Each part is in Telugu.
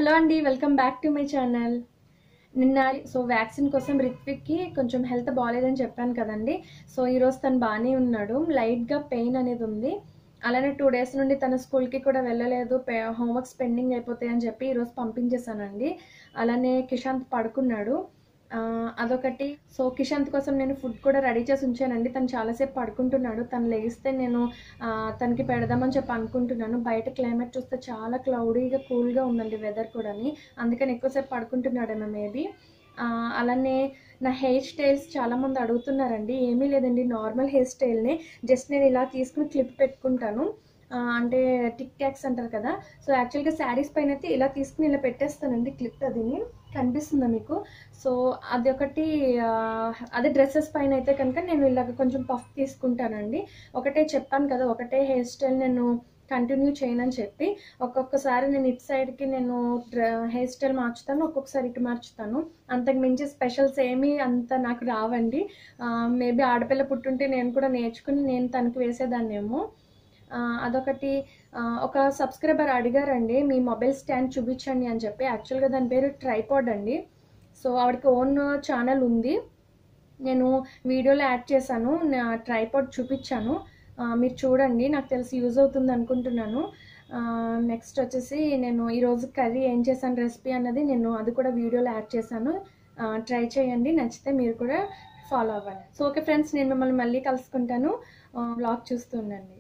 హలో అండి, welcome back to my channel. నిన్న వ్యాక్సిన్ కోసం రిత్విక్‌కి కొంచెం హెల్త్ బాలేదని చెప్పాను కదండీ. ఈరోజు తను బానే ఉన్నాడు. లైట్‌గా పెయిన్ అనేది ఉంది. అలానే 2 డేస్ నుండి తను స్కూల్‌కి కూడా వెళ్ళలేదు. హోంవర్క్స్ పెండింగ్ అయిపోతాయని చెప్పి ఈరోజు పంపించేశానండి. అలానే కిషాంత్ పడుకున్నాడు. అదొకటి. కిషాంత్ కోసం నేను ఫుడ్ కూడా రెడీ చేసి ఉంచానండి. తను చాలా సేపు పడుకుంటున్నాడు. తను లెగిస్తే నేను తనకి పెడదామని చెప్పి అనుకుంటున్నాను. బయట క్లైమేట్ చూస్తే చాలా క్లౌడీగా, కూల్‌గా ఉందండి వెదర్ కూడాని. అందుకని ఎక్కువసేపు పడుకుంటున్నాడేమో మేబీ. అలానే నా హెయిర్ స్టైల్స్ చాలామంది అడుగుతున్నారండి. ఏమీ లేదండి, నార్మల్ హెయిర్ స్టైల్‌నే. జస్ట్ నేను ఇలా తీసుకుని క్లిప్ పెట్టుకుంటాను. అంటే టిక్ టాక్స్ అంటారు కదా! యాక్చువల్‌గా శారీస్ పైనైతే ఇలా తీసుకుని ఇలా పెట్టేస్తానండి క్లిప్ అదిని. కనిపిస్తుందా మీకు? అదొకటి. అదే డ్రెసెస్ పైనైతే కనుక నేను ఇలాగ కొంచెం పఫ్ తీసుకుంటానండి. ఒకటే చెప్పాను కదా! ఒకటే హెయిర్ స్టైల్ నేను కంటిన్యూ చేయనని చెప్పి. ఒక్కొక్కసారి నేను ఇటు సైడ్‌కి నేను హెయిర్ స్టైల్ మార్చుతాను. ఒక్కొక్కసారి ఇటు మార్చుతాను. అంతకు మించి స్పెషల్స్ ఏమీ అంత నాకు రావండి. మేబీ ఆడపిల్ల పుట్టుంటే నేను కూడా నేర్చుకుని నేను తనకి వేసేదాన్నేమో. అదొకటి. ఒక సబ్స్క్రైబర్ అడిగారండి, మీ మొబైల్ స్టాండ్ చూపించండి అని చెప్పి. యాక్చువల్‌గా దాని పేరు ట్రైపాడ్ అండి. ఆవిడకి ఓన్ ఛానల్ ఉంది. నేను వీడియోలో యాడ్ చేశాను. నా ట్రైపాడ్ చూపించాను. మీరు చూడండి. నాకు తెలిసి యూజ్ అవుతుంది అనుకుంటున్నాను. నెక్స్ట్ వచ్చేసి నేను ఈరోజు కర్రీ ఏం చేశాను రెసిపీ అన్నది నేను అది కూడా వీడియోలో యాడ్ చేశాను. ట్రై చేయండి. నచ్చితే మీరు కూడా ఫాలో అవ్వండి. ఓకే ఫ్రెండ్స్, నేను మిమ్మల్ని మళ్ళీ కలుసుకుంటాను. వ్లాగ్ చూస్తూ ఉండండి.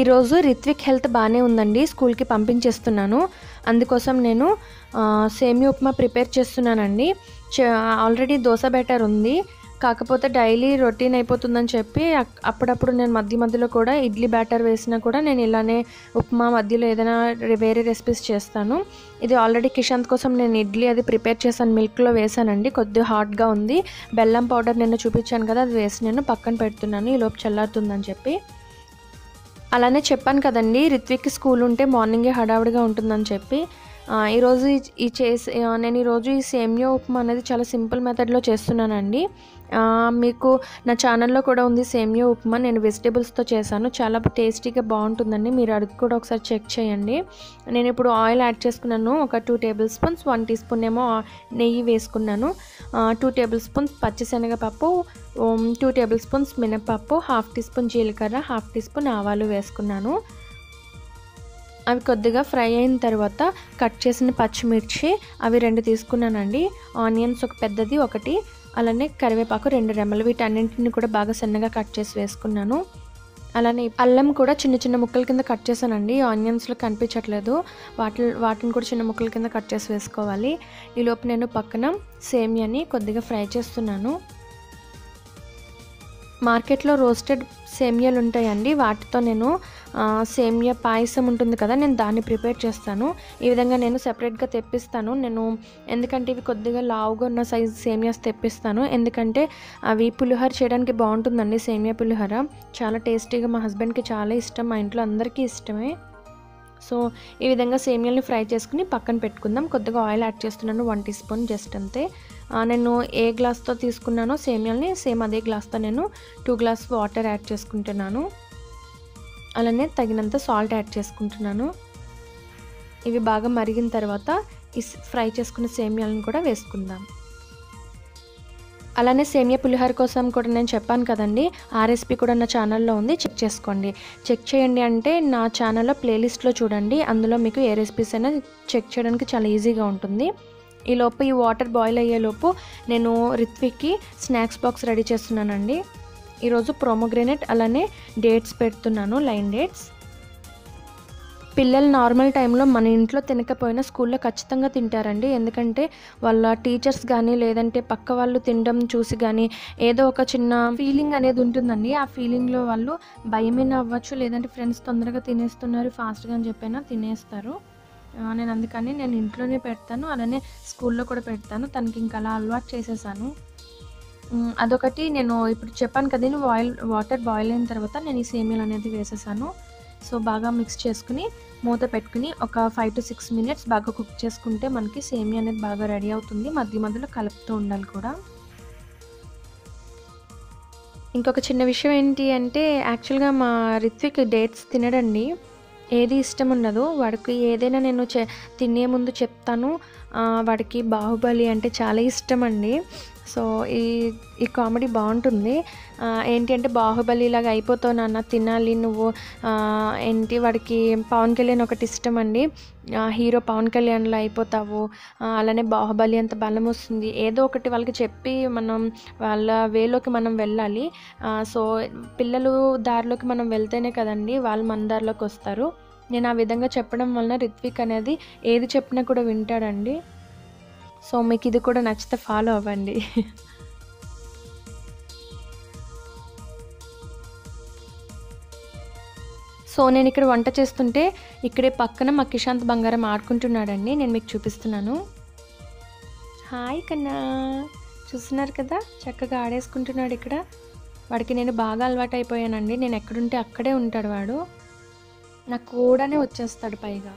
ఈరోజు రిత్విక్ హెల్త్ బాగానే ఉందండి. స్కూల్కి పంపించేస్తున్నాను. అందుకోసం నేను సేమియా ఉప్మా ప్రిపేర్ చేస్తున్నానండి. ఆల్రెడీ దోశ బ్యాటర్ ఉంది. కాకపోతే డైలీ రొటీన్ అయిపోతుందని చెప్పి అప్పుడప్పుడు నేను మధ్య మధ్యలో కూడా ఇడ్లీ బ్యాటర్ వేసినా కూడా నేను ఇలానే ఉప్మా మధ్యలో ఏదైనా వేరే రెసిపీస్ చేస్తాను. ఇది ఆల్రెడీ కిషాంత్ కోసం నేను ఇడ్లీ అది ప్రిపేర్ చేశాను. మిల్క్లో వేసానండి. కొద్దిగా హాట్గా ఉంది. బెల్లం పౌడర్ నిన్న చూపించాను కదా, అది వేసి నేను పక్కన పెడుతున్నాను ఈలోపు చల్లారుతుందని చెప్పి. అలానే చెప్పాను కదండి, రిత్విక్కి స్కూల్ ఉంటే మార్నింగే హడావుడిగా ఉంటుందని చెప్పి. ఈరోజు నేను ఈరోజు ఈ సేమియా ఉప్మా అనేది చాలా సింపుల్ మెథడ్లో చేస్తున్నానండి. మీకు నా ఛానల్లో కూడా ఉంది సేమియా ఉప్మా. నేను వెజిటేబుల్స్తో చేశాను. చాలా టేస్టీగా బాగుంటుందండి. మీరు అది కూడా ఒకసారి చెక్ చేయండి. నేను ఇప్పుడు ఆయిల్ యాడ్ చేసుకున్నాను. ఒక 2 టేబుల్ స్పూన్స్, 1 టీ స్పూన్ ఏమో నెయ్యి వేసుకున్నాను. 2 టేబుల్ స్పూన్స్ పచ్చిశనగపప్పు, 2 టేబుల్ స్పూన్స్ మినపప్పు, 1/2 టీ స్పూన్ జీలకర్ర, 1/2 టీ స్పూన్ ఆవాలు వేసుకున్నాను. అవి కొద్దిగా ఫ్రై అయిన తర్వాత కట్ చేసిన పచ్చిమిర్చి అవి 2 తీసుకున్నానండి. ఆనియన్స్ ఒక పెద్దది ఒకటి, అలానే కరివేపాకు 2 రెమ్మలు. వీటన్నింటిని కూడా బాగా సన్నగా కట్ చేసి వేసుకున్నాను. అలానే అల్లం కూడా చిన్న చిన్న ముక్కల కింద కట్ చేశానండి. ఆనియన్స్లో కనిపించట్లేదు. వాటిని కూడా చిన్న ముక్కల కింద కట్ చేసి వేసుకోవాలి. ఈలోపు నేను పక్కన సేమియాని కొద్దిగా ఫ్రై చేస్తున్నాను. మార్కెట్లో రోస్టెడ్ సేమియాలు ఉంటాయండి. వాటితో నేను సేమియా పాయసం ఉంటుంది కదా, నేను దాన్ని ప్రిపేర్ చేస్తాను. ఈ విధంగా నేను సెపరేట్గా తెప్పిస్తాను. ఎందుకంటే ఇవి కొద్దిగా లావుగా ఉన్న సైజు సేమియాస్ తెప్పిస్తాను. ఎందుకంటే అవి పులిహోర చేయడానికి బాగుంటుందండి. సేమియా పులిహోర చాలా టేస్టీగా, మా హస్బెండ్కి చాలా ఇష్టం, మా ఇంట్లో అందరికీ ఇష్టమే. ఈ విధంగా సేమియాల్ని ఫ్రై చేసుకుని పక్కన పెట్టుకుందాం. కొద్దిగా ఆయిల్ యాడ్ చేస్తున్నాను, 1 టీ స్పూన్ జస్ట్ అంతే. నేను ఏ గ్లాస్తో తీసుకున్నానో సేమియాల్ని సేమ్ అదే గ్లాస్తో నేను 2 గ్లాస్ వాటర్ యాడ్ చేసుకుంటున్నాను. అలానే తగినంత సాల్ట్ యాడ్ చేసుకుంటున్నాను. ఇవి బాగా మరిగిన తర్వాత ఈ ఫ్రై చేసుకున్న సేమియాలను కూడా వేసుకుందాం. అలానే సేమియా పులిహోర కోసం కూడా నేను చెప్పాను కదండి, ఆ రెసిపీ కూడా నా ఛానల్లో ఉంది. చెక్ చేసుకోండి. చెక్ చేయండి అంటే నా ఛానల్లో ప్లేలిస్ట్లో చూడండి. అందులో మీకు ఏ రెసిపీస్ అయినా చెక్ చేయడానికి చాలా ఈజీగా ఉంటుంది. ఈలోపు ఈ వాటర్ బాయిల్ అయ్యేలోపు నేను రిత్విక్కి స్నాక్స్ బాక్స్ రెడీ చేస్తున్నానండి. ఈరోజు ప్రోమోగ్రెనేట్ అలానే డేట్స్ పెడుతున్నాను, లైన్ డేట్స్. పిల్లలు నార్మల్ టైంలో మన ఇంట్లో తినకపోయినా స్కూల్లో ఖచ్చితంగా తింటారండి. ఎందుకంటే వాళ్ళ టీచర్స్ గానీ, లేదంటే పక్క వాళ్ళు తినడం చూసి గానీ, ఏదో ఒక చిన్న ఫీలింగ్ అనేది ఉంటుందండి. ఆ ఫీలింగ్‌లో వాళ్ళు భయమైనా అవ్వచ్చు, లేదంటే ఫ్రెండ్స్ తొందరగా తినేస్తున్నారు ఫాస్ట్‌గా అని చెప్పైనా తినేస్తారు. నేను ఇంట్లోనే పెడతాను. అలానే స్కూల్లో కూడా పెడతాను. తనకి ఇంక అలా అలవాటు చేసేసాను. అదొకటి నేను ఇప్పుడు చెప్పాను కదండీ వాటర్ బాయిల్ అయిన తర్వాత నేను ఈ సేమియాలు అనేది వేసేసాను. సో, బాగా మిక్స్ చేసుకొని, మూత పెట్టుకొని ఒక 5-6 మినిట్స్ బాగా కుక్ చేసుకుంటే మనకి సేమియా అనేది బాగా రెడీ అవుతుంది. మధ్య మధ్యలో కలుపుతూ ఉండాలి కూడా. ఇంకొక చిన్న విషయం ఏంటి అంటే, యాక్చువల్‌గా మా రిత్విక్ డేట్స్ తినడండి. ఏది ఇష్టం ఉండదు. వాడికి ఏదైనా నేను తినే ముందు చెప్తాను. వాడికి 'బాహుబలి' అంటే చాలా ఇష్టమండి. సో, ఈ ఈ కామెడీ బావుంటుంది. ఏంటి అంటే, 'బాహుబలి' లాగా అయిపోతావు నాన్న, తినాలి నువ్వు. ఏంటి వాడికి 'పవన్ కళ్యాణ్' ఒకటి ఇష్టమండి. హీరో 'పవన్ కళ్యాణ్‌లా అయిపోతావు. అలానే 'బాహుబలి' అంత బలమొస్తుంది. ఏదో ఒకటి వాళ్ళకి చెప్పి వాళ్ళ వేలోకి మనం వెళ్ళాలి. సో, పిల్లలు దారిలోకి మనం వెళ్తేనే కదండీ వాళ్ళు మన దారిలోకొస్తారు. నేను ఆ విధంగా చెప్పడం వలన రిత్విక్ అనేది ఏది చెప్పినా కూడా వింటాడండి. సో, మీకిది కూడా నచ్చితే ఫాలో అవ్వండి. సో, నేనిక్కడ వంట చేస్తుంటే, ఇక్కడే పక్కన మా కిషాంత్ బంగారం ఆడుకుంటున్నాడండి. నేను మీకు చూపిస్తున్నాను. హాయ్ కన్నా! చూస్తున్నారు కదా! చక్కగా ఆడేసుకుంటున్నాడిక్కడ. వాడికి నేను బాగా అలవాటయిపోయానండి. నేనెక్కడుంటే అక్కడే ఉంటాడు వాడు. నా కూడనే వచ్చేస్తాడు పైగా.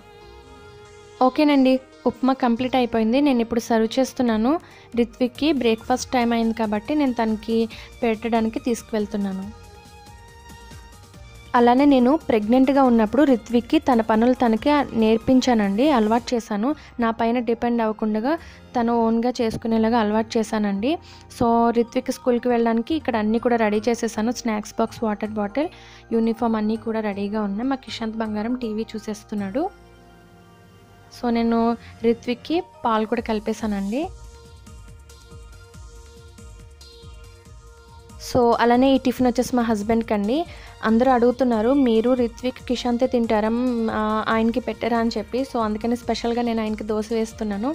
ఓకేనండి. ఉప్మా కంప్లీట్ అయిపోయింది. నేనిప్పుడు సర్వ్ చేస్తున్నాను. రిత్విక్‌కి బ్రేక్‌ఫాస్ట్ టైమ్ అయింది కాబట్టి నేను తనకి పెట్టడానికి తీసుకువెళ్తున్నాను. అలానే నేను ప్రెగ్నెంట్‌గా ఉన్నప్పుడు రిత్విక్‌కి తన పనులు తనకే నేర్పించానండి. అలవాటు చేశాను. నా పైన డిపెండ్ అవ్వకుండగా తను ఓన్‌గా చేసుకునేలాగా అలవాటు చేశానండి. సో, రిత్విక్ స్కూల్‌కి వెళ్ళడానికి ఇక్కడ అన్నీ కూడా రెడీ చేసేసాను. Snacks box, water bottle, uniform అన్నీ కూడా రెడీగా ఉన్నాయి. మా కిషాంత్ బంగారం టీవీ చూసేస్తున్నాడు. సో, నేను రిత్విక్‌కి పాలు కూడా కలిపేసానండి. సో, అలానే ఈ టిఫిన్ వచ్చేసి మా హస్బెండ్‌కండి. అందరూ అడుగుతున్నారు, మీరు రిత్విక్, కిషాంతే తింటారా? ఆయనకి పెట్టరా అని చెప్పి. సో, అందుకని స్పెషల్‌గా నేను ఆయనకి దోస వేస్తున్నాను.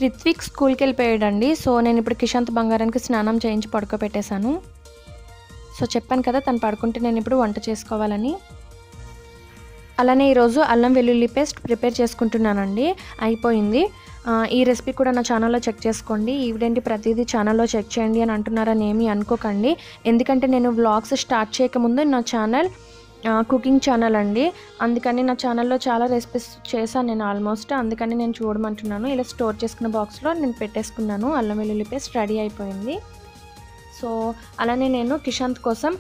రిత్విక్ స్కూల్‌కెళ్ళిపోయాడండి. సో, నేనిప్పుడు కిషాంత్ బంగారానికి స్నానం చేయించి పడుకోబెట్టేశాను. సో, చెప్పాను కదా! తను పడుకుంటే నేనిప్పుడు వంట చేసుకోవాలని. అలానే ఈరోజు అల్లం వెల్లుల్లి పేస్ట్ ప్రిపేర్ చేసుకుంటున్నానండి. అయిపోయింది. ఈ రెసిపీ కూడా నా ఛానల్‌లో చెక్ చేసుకోండి. ఈవిడేంటి ప్రతీదీ ఛానల్‌లో చెక్ చేయండి అని అంటున్నారని ఏమీ అనుకోకండి. ఎందుకంటే నేను వ్లాగ్స్ స్టార్ట్ చేయకముందు నా ఛానల్ కుకింగ్ ఛానల్ అండి. అందుకని నా ఛానల్‌లో చాలా రెసిపీస్ చేశాను నేను ఆల్మోస్ట్. అందుకని నేను చూడమంటున్నాను. ఇలా స్టోర్ చేసుకున్న బాక్స్‌లో నేను పెట్టేసుకున్నాను. అల్లం వెల్లుల్లి పేస్ట్ రెడీ అయిపోయింది. సో, అలానే నేను కిషాంత్ కోసం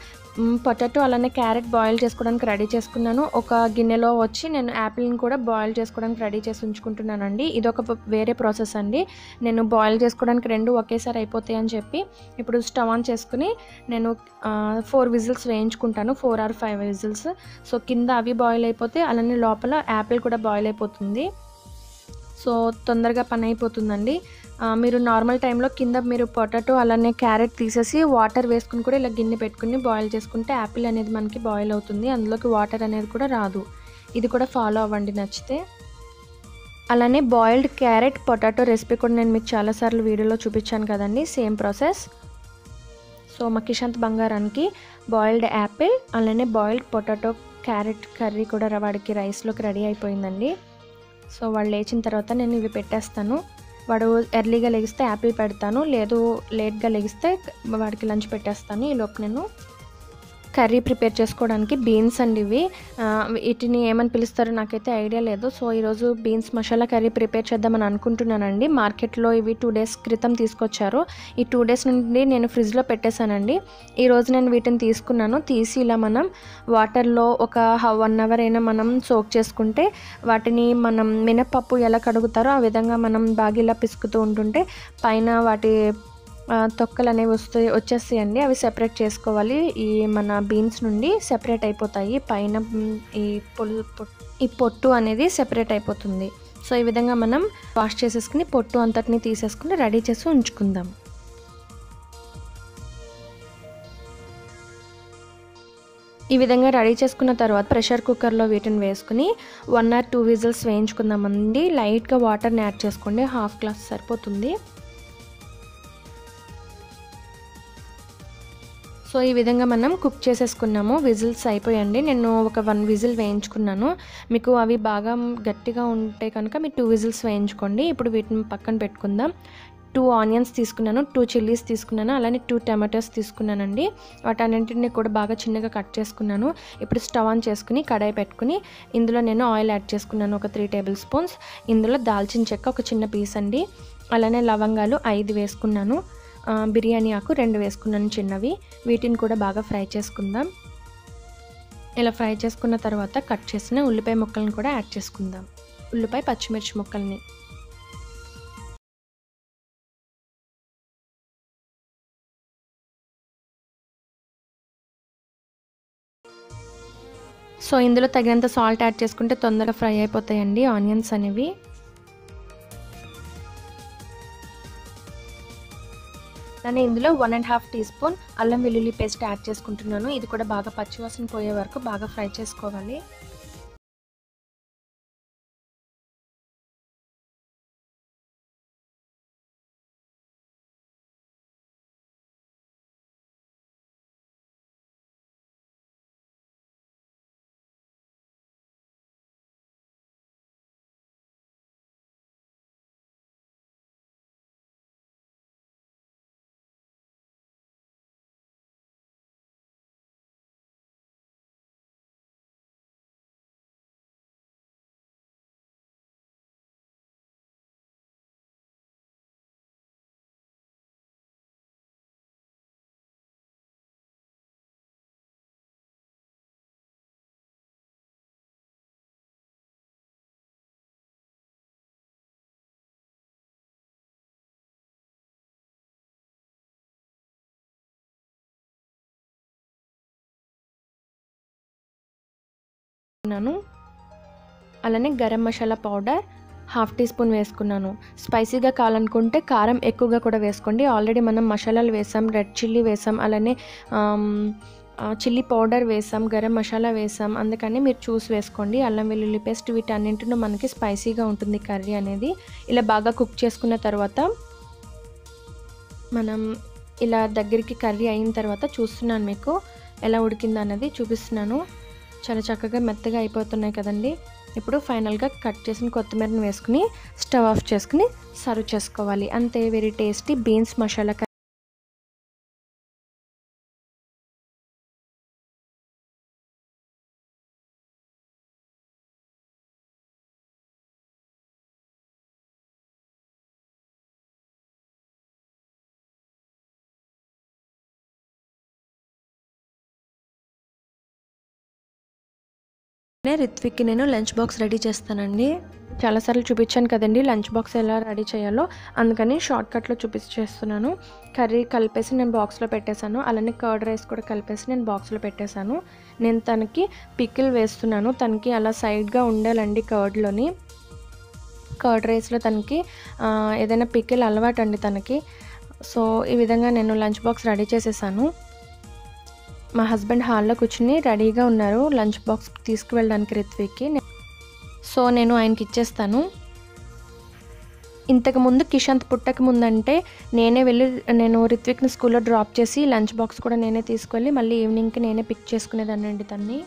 పొటాటో అలానే క్యారెట్ బాయిల్ చేసుకోవడానికి రెడీ చేసుకున్నాను. ఒక గిన్నెలో వచ్చి నేను యాపిల్‌ని కూడా బాయిల్ చేసుకోవడానికి రెడీ చేసి ఉంచుకుంటున్నానండి. ఇదొక వేరే ప్రాసెస్ అండి. నేను బాయిల్ చేసుకోవడానికి 2 ఒకేసారి అయిపోతాయని చెప్పి ఇప్పుడు స్టవ్ ఆన్ చేసుకుని నేను 4 విజిల్స్ వేయించుకుంటాను. 4 ఆర్ 5 విజిల్స్. సో, కింద అవి బాయిల్ అయిపోతే అలానే లోపల యాపిల్ కూడా బాయిల్ అయిపోతుంది. సో, తొందరగా పని అయిపోతుందండి. మీరు నార్మల్ టైంలో కింద మీరు పొటాటో అలానే క్యారెట్ తీసేసి వాటర్ వేసుకుని కూడా ఇలా గిన్నె పెట్టుకుని బాయిల్ చేసుకుంటే యాపిల్ అనేది మనకి బాయిల్ అవుతుంది. అందులోకి వాటర్ అనేది కూడా రాదు. ఇది కూడా ఫాలో అవ్వండి నచ్చితే. అలానే బాయిల్డ్ క్యారెట్, పొటాటో రెసిపీ కూడా నేను మీకు చాలాసార్లు వీడియోలో చూపించాను కదండి. Same process. సో, మా కిషాంత్ బంగారానికి బాయిల్డ్ యాపిల్ అలానే బాయిల్డ్ పొటాటో క్యారెట్ కర్రీ కూడా వాడికి రైస్లోకి రెడీ అయిపోయిందండి. సో, వాడు లేచిన తర్వాత నేను ఇవి పెట్టేస్తాను. వాడు ఎర్లీగా లెగిస్తే యాపిల్ పెడతాను. లేదు లేట్‌గా లెగిస్తే వాడికి లంచ్ పెట్టేస్తాను. ఈలోపు నేను కర్రీ ప్రిపేర్ చేసుకోవడానికి బీన్స్ అండి ఇవి. వీటిని ఏమని పిలుస్తారో నాకైతే ఐడియా లేదు. సో ఈరోజు బీన్స్ మసాలా కర్రీ ప్రిపేర్ చేద్దామని అనుకుంటున్నానండి. మార్కెట్లో ఇవి 2 డేస్ క్రితం తీసుకొచ్చారు. ఈ 2 డేస్ నుండి నేను ఫ్రిడ్జ్లో పెట్టేశానండి. ఈరోజు నేను వీటిని తీసుకున్నాను. తీసి ఇలా మనం వాటర్లో ఒక 1 అవర్ అయినా మనం సోక్ చేసుకుంటే వాటిని మనం మినపప్పు ఎలా కడుగుతారో ఆ విధంగా మనం బాగా ఇలా పిసుకుతూ ఉంటుంటే పైన వాటి తొక్కలు అనేవి వచ్చేస్తాయండి. అవి సెపరేట్ చేసుకోవాలి. ఈ మన బీన్స్ నుండి సెపరేట్ అయిపోతాయి. పైన ఈ పొట్టు అనేది సెపరేట్ అయిపోతుంది. సో ఈ విధంగా మనం వాష్ చేసేసుకుని పొట్టు అంతటిని తీసేసుకుని రెడీ చేసి ఉంచుకుందాం. ఈ విధంగా రెడీ చేసుకున్న తర్వాత ప్రెషర్ కుక్కర్లో వీటిని వేసుకుని 1 or 2 విజిల్స్ వేయించుకుందామండి. లైట్గా వాటర్ని యాడ్ చేసుకోండి. 1/2 గ్లాస్ సరిపోతుంది. సో ఈ విధంగా మనం కుక్ చేసేసుకున్నాము. విజిల్స్ అయిపోయండి. నేను ఒక 1 విజిల్ వేయించుకున్నాను. మీకు అవి బాగా గట్టిగా ఉంటే కనుక మీరు 2 విజిల్స్ వేయించుకోండి. ఇప్పుడు వీటిని పక్కన పెట్టుకుందాం. 2 ఆనియన్స్ తీసుకున్నాను, 2 చిల్లీస్ తీసుకున్నాను, అలానే 2 టమాటోస్ తీసుకున్నానండి. వాటన్నింటిని కూడా బాగా చిన్నగా కట్ చేసుకున్నాను. ఇప్పుడు స్టవ్ ఆన్ చేసుకుని కడాయి పెట్టుకుని ఇందులో నేను ఆయిల్ యాడ్ చేసుకున్నాను, ఒక 3 టేబుల్ స్పూన్స్. ఇందులో దాల్చిన చెక్క ఒక చిన్న పీస్ అండి, అలానే లవంగాలు 5 వేసుకున్నాను, బిర్యానీ ఆకు 2 వేసుకున్నాను చిన్నవి. వీటిని కూడా బాగా ఫ్రై చేసుకుందాం. ఇలా ఫ్రై చేసుకున్న తర్వాత కట్ చేసిన ఉల్లిపాయ ముక్కలను కూడా యాడ్ చేసుకుందాం. ఉల్లిపాయ పచ్చిమిర్చి ముక్కల్ని సో ఇందులో తగినంత సాల్ట్ యాడ్ చేసుకుంటే తొందరగా ఫ్రై అయిపోతాయండి ఆనియన్స్ అనేవి. నేను ఇందులో 1.5 టీ స్పూన్ అల్లం వెల్లుల్లి పేస్ట్ యాడ్ చేసుకుంటున్నాను. ఇది కూడా బాగా పచ్చివాసన పోయే వరకు బాగా ఫ్రై చేసుకోవాలి. అలానే garam masala powder 1/2 teaspoon వేసుకున్నాను. స్పైసీగా కావాలనుకుంటే కారం ఎక్కువగా కూడా వేసుకోండి. ఆల్రెడీ మనం మసాలాలు వేసాం, రెడ్ చిల్లీ వేసాం, అలానే చిల్లీ పౌడర్ వేసాం, గరం మసాలా వేసాం. అందుకని మీరు చూసి వేసుకోండి. అల్లం వెల్లుల్లి పేస్ట్ వీటన్నింటిలో మనకి స్పైసీగా ఉంటుంది కర్రీ అనేది. ఇలా బాగా కుక్ చేసుకున్న తర్వాత మనం ఇలా దగ్గరికి కర్రీ అయిన తర్వాత చూస్తున్నాను, మీకు ఎలా ఉడికింది అన్నది చూపిస్తున్నాను. చాలా చక్కగా మెత్తగా అయిపోతున్నాయి కదండి. ఇప్పుడు ఫైనల్గా కట్ చేసిన కొత్తిమీరని వేసుకుని స్టవ్ ఆఫ్ చేసుకుని సర్వ్ చేసుకోవాలి. అంతే, very tasty beans masala curry. రిత్విక్కి నేను లంచ్ బాక్స్ రెడీ చేస్తానండి. చాలాసార్లు చూపించాను కదండి లంచ్ బాక్స్ ఎలా రెడీ చేయాలో, అందుకని షార్ట్కట్లో చూపించేస్తున్నాను. కర్రీ కలిపేసి నేను బాక్స్లో పెట్టేశాను, అలానే కర్డ్ రైస్ కూడా కలిపేసి నేను బాక్స్లో పెట్టేశాను. నేను తనకి పికిల్ వేస్తున్నాను. తనకి అలా సైడ్గా ఉండాలండి కర్డ్లోని. కర్డ్ రైస్లో తనకి ఏదైనా పికిల్ అలవాటు అండి తనకి. సో ఈ విధంగా నేను లంచ్ బాక్స్ రెడీ చేసేసాను. మా హస్బెండ్ హాల్లో కూర్చుని రెడీగా ఉన్నారు లంచ్ బాక్స్ తీసుకువెళ్ళడానికి రిత్విక్కి. సో నేను ఆయనకి ఇచ్చేస్తాను. ఇంతకుముందు కిషాంత్ పుట్టక ముందంటే నేను రిత్విక్ని స్కూల్లో డ్రాప్ చేసి లంచ్ బాక్స్ కూడా నేనే తీసుకెళ్ళి మళ్ళీ ఈవినింగ్కి నేనే పిక్ చేసుకునేదాన్నండి తన్ని.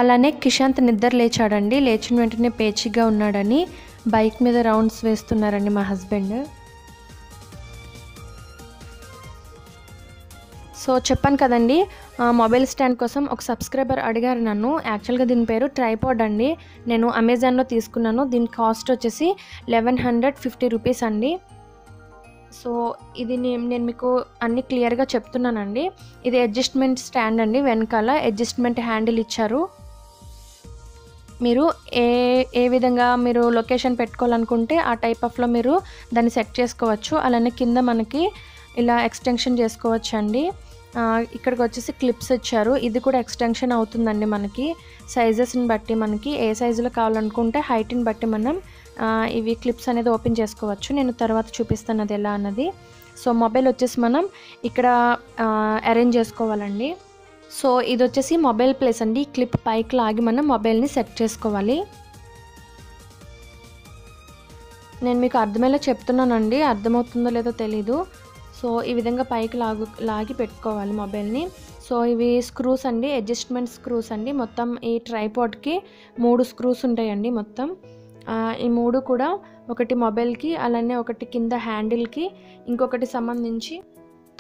అలానే కిషాంత్ నిద్ర లేచాడండి. లేచిన వెంటనే పేచిగా ఉన్నాడని బైక్ మీద రౌండ్స్ వేస్తున్నారండి మా హస్బెండ్. సో చెప్పాను కదండి, మొబైల్ స్టాండ్ కోసం ఒక సబ్స్క్రైబర్ అడిగారు నన్ను. యాక్చువల్గా దీని పేరు ట్రైపాడ్ అండి. నేను అమెజాన్లో తీసుకున్నాను. దీని కాస్ట్ వచ్చేసి 1150 రూపీస్ అండి. సో ఇది నేను మీకు అన్ని క్లియర్గా చెప్తున్నానండి. ఇది అడ్జస్ట్మెంట్ స్టాండ్ అండి. వెనకాల అడ్జస్ట్మెంట్ హ్యాండిల్ ఇచ్చారు. మీరు ఏ విధంగా మీరు లొకేషన్ పెట్టుకోవాలనుకుంటే ఆ టైప్ ఆఫ్లో మీరు దాన్ని సెట్ చేసుకోవచ్చు. అలానే కింద మనకి ఇలా ఎక్స్టెన్షన్ చేసుకోవచ్చు అండి. ఇక్కడికి వచ్చేసి క్లిప్స్ ఇచ్చారు. ఇది కూడా ఎక్స్టెన్షన్ అవుతుందండి మనకి సైజెస్ని బట్టి. మనకి ఏ సైజులో కావాలనుకుంటే హైట్ని బట్టి మనం ఇవి క్లిప్స్ అనేది ఓపెన్ చేసుకోవచ్చు. నేను తర్వాత చూపిస్తాను అది ఎలా అన్నది. సో మొబైల్ వచ్చేసి మనం ఇక్కడ అరేంజ్ చేసుకోవాలండి. సో ఇది వచ్చేసి మొబైల్ ప్లేస్ అండి. క్లిప్ పైకి లాగి మనం మొబైల్ని సెట్ చేసుకోవాలి. నేను మీకు అర్థమయ్యేలా చెప్తున్నానండి, అర్థమవుతుందో లేదో తెలీదు. సో ఈ విధంగా పైకి లాగి పెట్టుకోవాలి మొబైల్ని. సో ఇవి స్క్రూస్ అండి, అడ్జస్ట్మెంట్ స్క్రూస్ అండి. మొత్తం ఈ ట్రైపాడ్కి 3 స్క్రూస్ ఉంటాయండి మొత్తం. ఈ 3 కూడా ఒకటి మొబైల్కి, అలానే ఒకటి కింద హ్యాండిల్కి, ఇంకొకటి సంబంధించి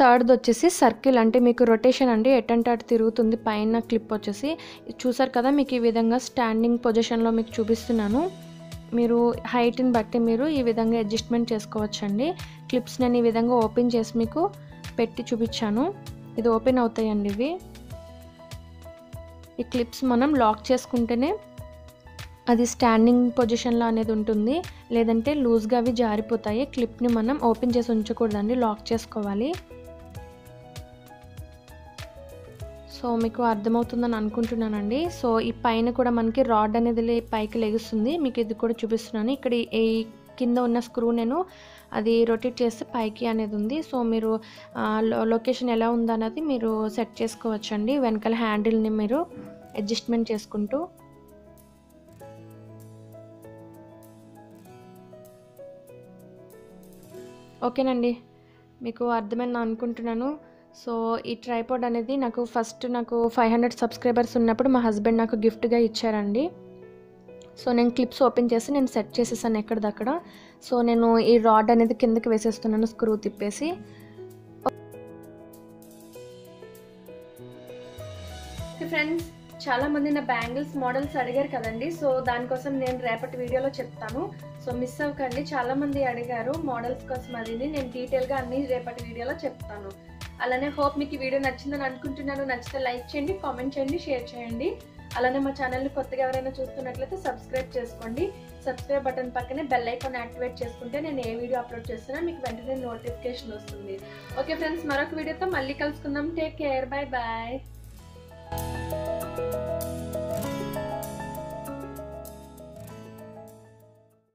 థర్డ్ది వచ్చేసి సర్కిల్, అంటే మీకు రొటేషన్ అండి, ఎటంటే అటు తిరుగుతుంది. పైన క్లిప్ వచ్చేసి చూసారు కదా, మీకు ఈ విధంగా స్టాండింగ్ పొజిషన్లో మీకు చూపిస్తున్నాను. మీరు హైట్ని బట్టి మీరు ఈ విధంగా అడ్జస్ట్మెంట్ చేసుకోవచ్చండి. క్లిప్స్ నేను ఈ విధంగా ఓపెన్ చేసి మీకు పెట్టి చూపించాను. ఇది ఓపెన్ అవుతాయండి ఇవి. ఈ క్లిప్స్ మనం లాక్ చేసుకుంటేనే అది స్టాండింగ్ పొజిషన్లో అనేది ఉంటుంది, లేదంటే లూజ్గా అవి జారిపోతాయి. క్లిప్ని మనం ఓపెన్ చేసి ఉంచకూడదండి, లాక్ చేసుకోవాలి. సో మీకు అర్థమవుతుందని అనుకుంటున్నానండి. సో ఈ పైన కూడా మనకి రాడ్ అనేది పైకి లెగుస్తుంది. మీకు ఇది కూడా చూపిస్తున్నాను. ఇక్కడ ఈ కింద ఉన్న స్క్రూ నేను అది రొటేట్ చేస్తే పైకి అనేది ఉంది. సో మీరు లొకేషన్ ఎలా ఉందన్నది మీరు సెట్ చేసుకోవచ్చండి. వెనకాల హ్యాండిల్ని మీరు అడ్జస్ట్మెంట్ చేసుకుంటూ. ఓకేనండి, మీకు అర్థమైంది అనుకుంటున్నాను. సో ఈ ట్రైపాడ్ అనేది నాకు 500 సబ్స్క్రైబర్స్ ఉన్నప్పుడు మా హస్బెండ్ నాకు గిఫ్ట్గా ఇచ్చారండి. సో నేను క్లిప్స్ ఓపెన్ చేసి నేను సెట్ చేసేసాను ఎక్కడిదక్కడ. సో నేను ఈ రాడ్ అనేది కిందకి వేసేస్తున్నాను స్క్రూ తిప్పేసి. ఫ్రెండ్స్, చాలామంది నా బ్యాంగిల్స్ మోడల్స్ అడిగారు కదండి. సో దానికోసం నేను రేపటి వీడియోలో చెప్తాను. సో మిస్ అవ్వకండి, చాలామంది అడిగారు మోడల్స్ కోసం. అది నేను డీటెయిల్గా అన్ని రేపటి వీడియోలో చెప్తాను. అలానే హోప్ మీకు ఈ వీడియో నచ్చిందని అనుకుంటున్నాను. నచ్చితే లైక్ చేయండి, కామెంట్ చేయండి, షేర్ చేయండి. అలానే మా ఛానల్ని కొత్తగా ఎవరైనా చూస్తున్నట్లయితే సబ్స్క్రైబ్ చేసుకోండి. సబ్స్క్రైబ్ బటన్ పక్కనే బెల్ ఐకాన్ యాక్టివేట్ చేసుకుంటే నేను ఏ వీడియో అప్లోడ్ చేస్తున్నా మీకు వెంటనే నోటిఫికేషన్ వస్తుంది. ఓకే ఫ్రెండ్స్, మరొక వీడియోతో మళ్ళీ కలుసుకుందాం. Take care, bye bye.